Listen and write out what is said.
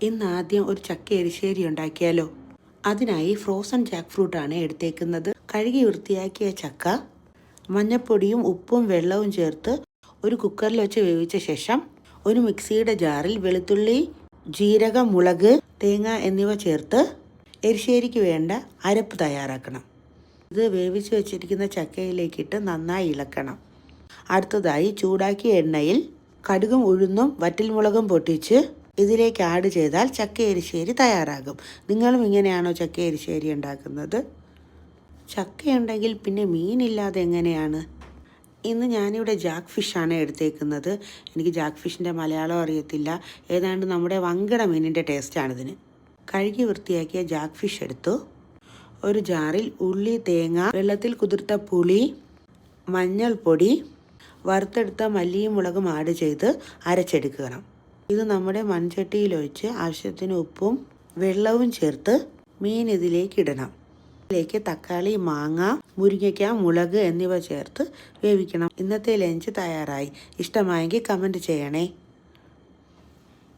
ഇന്ന് ആദ്യം ഒരു ചക്ക എരിശ്ശേരി ഉണ്ടാക്കിയാലോ? അതിനായി ഫ്രോസൺ ജാക്ക് ഫ്രൂട്ടാണ് എടുത്തേക്കുന്നത്. കഴുകി വൃത്തിയാക്കിയ ചക്ക മഞ്ഞൾപ്പൊടിയും ഉപ്പും വെള്ളവും ചേർത്ത് ഒരു കുക്കറിൽ വെച്ച് വേവിച്ച ശേഷം ഒരു മിക്സിയുടെ ജാറിൽ വെളുത്തുള്ളി, ജീരകം, മുളക്, തേങ്ങ എന്നിവ ചേർത്ത് എരിശ്ശേരിക്ക് വേണ്ട അരപ്പ് തയ്യാറാക്കണം. ഇത് വേവിച്ച് വെച്ചിരിക്കുന്ന ചക്കയിലേക്കിട്ട് നന്നായി ഇളക്കണം. അടുത്തതായി ചൂടാക്കിയ എണ്ണയിൽ കടുകും ഉഴുന്നും വറ്റൽമുളകും പൊട്ടിച്ച് ഇതിലേക്ക് ആഡ് ചെയ്താൽ ചക്ക എരിശ്ശേരി തയ്യാറാകും. നിങ്ങളും ഇങ്ങനെയാണോ ചക്ക എരിശ്ശേരി ഉണ്ടാക്കുന്നത്? ചക്കയുണ്ടെങ്കിൽ പിന്നെ മീനില്ലാതെ എങ്ങനെയാണ്? ഇന്ന് ഞാനിവിടെ ജാക്ക് ഫിഷാണ് എടുത്തേക്കുന്നത്. എനിക്ക് ജാക്ക് ഫിഷിൻ്റെ മലയാളം അറിയത്തില്ല. ഏതാണ്ട് നമ്മുടെ വങ്കട മീനിൻ്റെ ടേസ്റ്റാണിതിന്. കഴുകി വൃത്തിയാക്കിയ ജാക്ക് ഫിഷ് എടുത്തു. ഒരു ജാറിൽ ഉള്ളി, തേങ്ങ, വെള്ളത്തിൽ കുതിർത്ത പുളി, മഞ്ഞൾപ്പൊടി, വറുത്തെടുത്ത മല്ലിയും മുളകും ആഡ് ചെയ്ത് അരച്ചെടുക്കണം. ഇത് നമ്മുടെ മൺചട്ടിയിലൊഴിച്ച് ആവശ്യത്തിന് ഉപ്പും വെള്ളവും ചേർത്ത് മീൻ ഇതിലേക്ക് ഇടണം. ഇതിലേക്ക് തക്കാളി, മാങ്ങ, മുരിങ്ങയ്ക്ക, മുളക് എന്നിവ ചേർത്ത് വേവിക്കണം. ഇന്നത്തെ ലഞ്ച് തയ്യാറായി. ഇഷ്ടമായെങ്കിൽ കമൻറ്റ് ചെയ്യണേ.